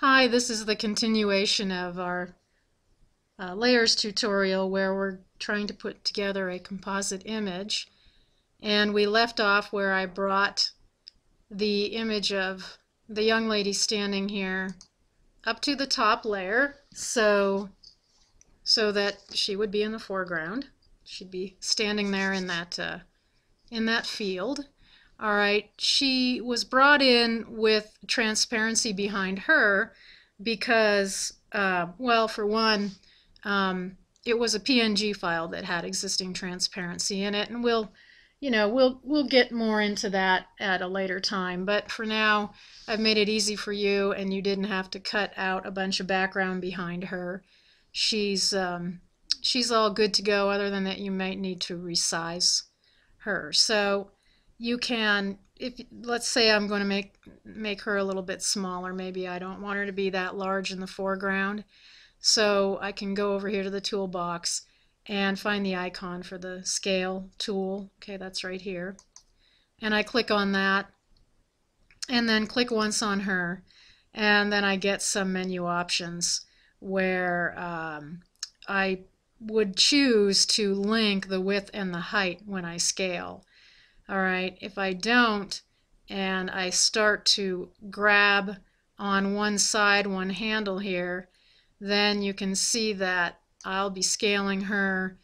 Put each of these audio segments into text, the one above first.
Hi, this is the continuation of our layers tutorial where we're trying to put together a composite image. And we left off where I brought the image of the young lady standing here up to the top layer so that she would be in the foreground. She'd be standing there in that field. All right, she was brought in with transparency behind her because, well, for one, it was a PNG file that had existing transparency in it, and we'll get more into that at a later time. But for now, I've made it easy for you, and you didn't have to cut out a bunch of background behind her. She's all good to go, other than that you might need to resize her. So you can, if let's say I'm going to make her a little bit smaller, maybe I don't want her to be that large in the foreground, so I can go over here to the toolbox and find the icon for the scale tool. Okay, that's right here, and I click on that and then click once on her, and then I get some menu options where I would choose to link the width and the height when I scale. Alright, if I don't and I start to grab on one side, one handle here, then you can see that I'll be scaling her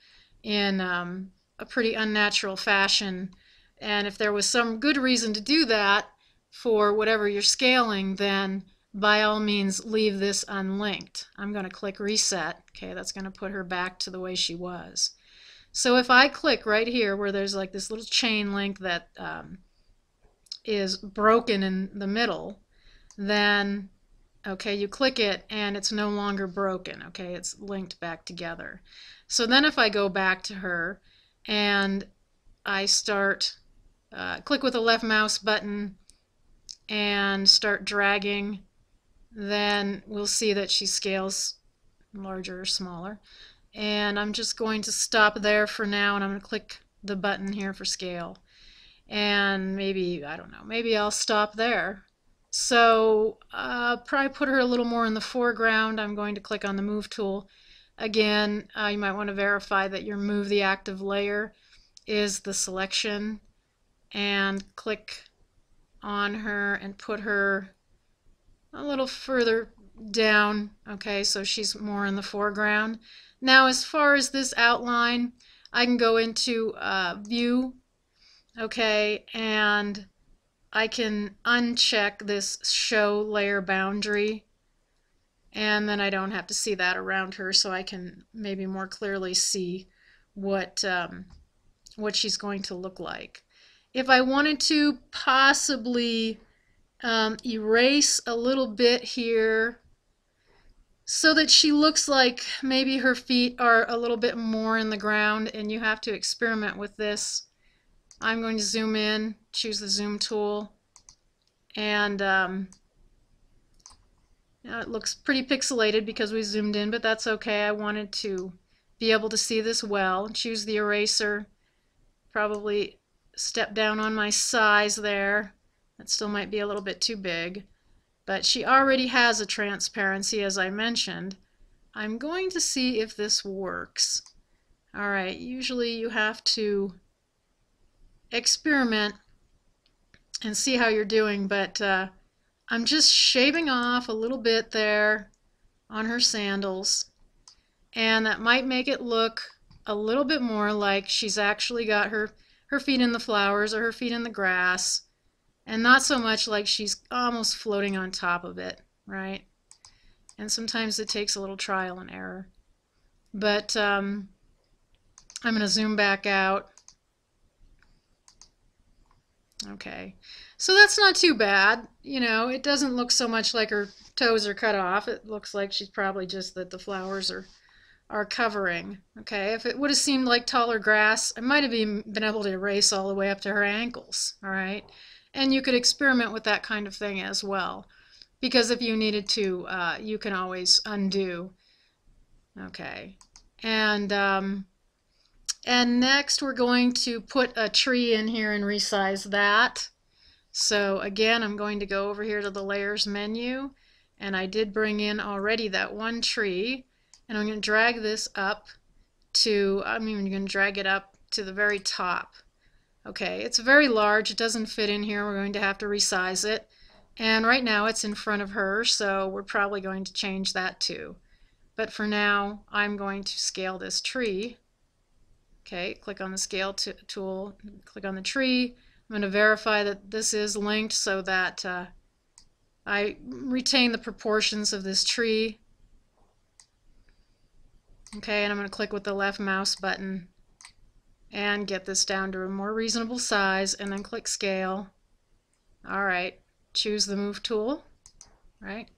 in a pretty unnatural fashion. And if there was some good reason to do that for whatever you're scaling, then by all means leave this unlinked. I'm going to click reset. Okay, that's going to put her back to the way she was. So if I click right here where there's like this little chain link that is broken in the middle, then okay, you click it and it's no longer broken. Okay, it's linked back together. So then if I go back to her and I start click with the left mouse button and start dragging, then we'll see that she scales larger or smaller. And I'm just going to stop there for now, and I'm going to click the button here for scale. And maybe, I don't know, maybe I'll stop there. So probably put her a little more in the foreground. I'm going to click on the Move tool. Again, you might want to verify that your Move the Active Layer is the selection, and click on her and put her a little further down, okay, so she's more in the foreground. Now as far as this outline, I can go into View, okay, and I can uncheck this Show Layer Boundary, and then I don't have to see that around her, so I can maybe more clearly see what she's going to look like. If I wanted to possibly erase a little bit here so that she looks like maybe her feet are a little bit more in the ground, and you have to experiment with this. I'm going to zoom in, choose the zoom tool, and now it looks pretty pixelated because we zoomed in, but that's okay. I wanted to be able to see this well. Choose the eraser, probably step down on my size there. That still might be a little bit too big, but she already has a transparency, as I mentioned. I'm going to see if this works. Alright, usually you have to experiment and see how you're doing, but I'm just shaving off a little bit there on her sandals, and that might make it look a little bit more like she's actually got her feet in the flowers or her feet in the grass, and not so much like she's almost floating on top of it, right? And sometimes it takes a little trial and error. But I'm going to zoom back out. Okay, so that's not too bad. You know, it doesn't look so much like her toes are cut off. It looks like she's probably just that the flowers are covering. Okay, if it would have seemed like taller grass, I might have even been able to erase all the way up to her ankles. All right. And you could experiment with that kind of thing as well, because if you needed to, you can always undo. Okay, and next we're going to put a tree in here and resize that. So again, I'm going to go over here to the Layers menu, And I did bring in already that one tree, and I'm going to drag this up to, I'm even going to drag it up to the very top. Okay, it's very large, it doesn't fit in here, we're going to have to resize it. And right now it's in front of her, so we're probably going to change that too. But for now, I'm going to scale this tree. Okay, click on the scale tool, click on the tree. I'm going to verify that this is linked so that I retain the proportions of this tree. Okay, and I'm going to click with the left mouse button and get this down to a more reasonable size, and then click scale. Alright, choose the move tool, right?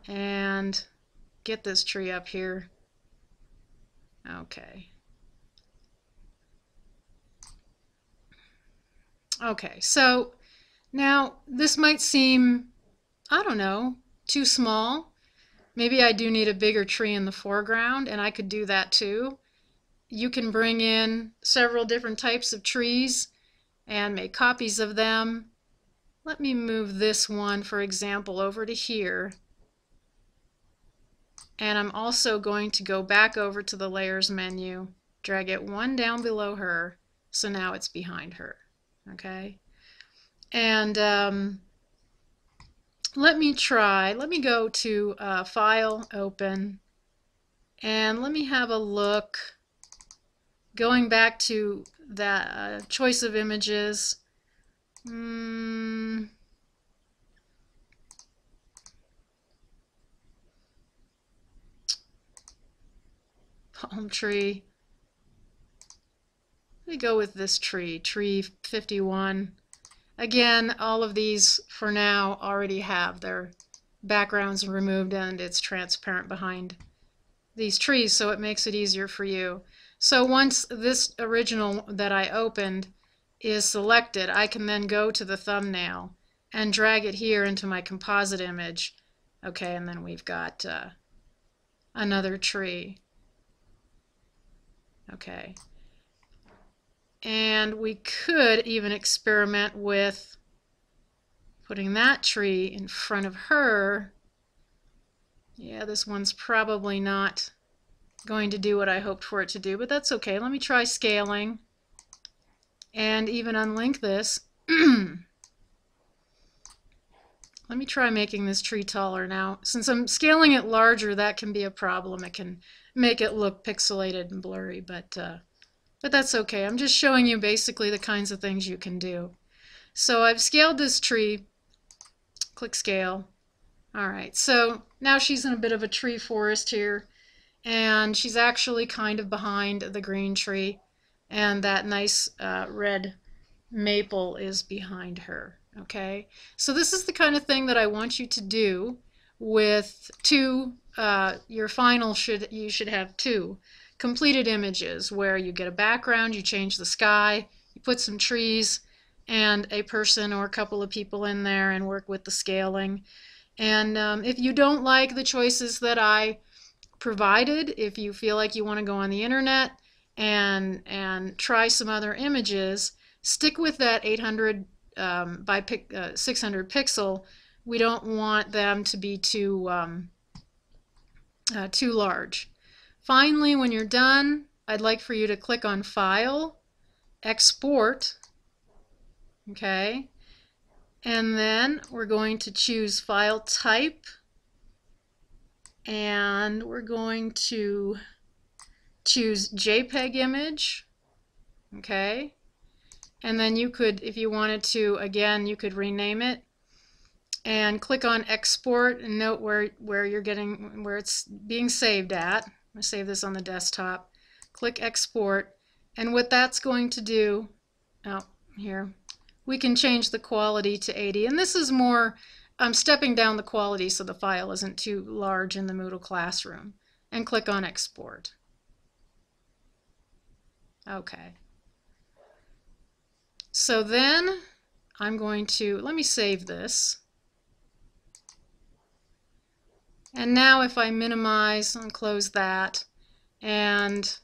And get this tree up here. Okay. Okay, so now this might seem, I don't know, too small. Maybe I do need a bigger tree in the foreground, and I could do that too. You can bring in several different types of trees and make copies of them. Let me move this one, for example, over to here. And I'm also going to go back over to the Layers menu, drag it one down below her, so now it's behind her. Okay? And let me go to File, Open, and let me have a look. Going back to that choice of images, palm tree. Let me go with this tree, tree 51. Again, all of these for now already have their backgrounds removed and it's transparent behind these trees, so it makes it easier for you. So once this original that I opened is selected, I can then go to the thumbnail and drag it here into my composite image. Okay, and then we've got another tree. Okay. And we could even experiment with putting that tree in front of her. Yeah, this one's probably not going to do what I hoped for it to do, but that's okay. Let me try scaling and even unlink this. Let me try making this tree taller now. Since I'm scaling it larger, that can be a problem. It can make it look pixelated and blurry, but that's okay. I'm just showing you basically the kinds of things you can do. So I've scaled this tree. Click scale. Alright, so now she's in a bit of a tree forest here, and she's actually kind of behind the green tree, and that nice red maple is behind her. Okay, so this is the kind of thing that I want you to do with your final you should have two completed images where you get a background, you change the sky, you put some trees and a person or a couple of people in there and work with the scaling. And if you don't like the choices that I provided, if you feel like you want to go on the internet and try some other images, stick with that 800 by 600 pixel. We don't want them to be too large. Finally, when you're done, I'd like for you to click on File, Export, okay, and then we're going to choose File Type, and we're going to choose JPEG image, okay, and then you could, if you wanted to, again, you could rename it and click on Export and note where it's being saved at. I'm going to save this on the desktop. Click Export, and what that's going to do, here, we can change the quality to 80, and this is more, I'm stepping down the quality so the file isn't too large in the Moodle Classroom, and click on Export. Okay. So then I'm going to, let me save this. And now if I minimize and close that, and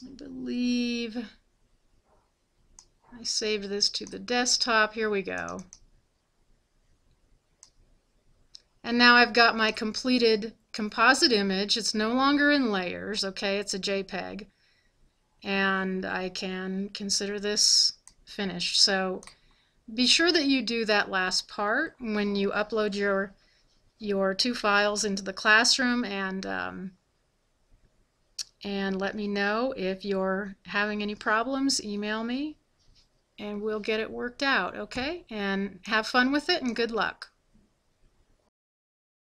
I believe I saved this to the desktop. Here we go. And now I've got my completed composite image. It's no longer in layers, okay? It's a JPEG. And I can consider this finished. So be sure that you do that last part when you upload your two files into the classroom, and let me know if you're having any problems. Email me and we'll get it worked out, okay? And have fun with it and good luck.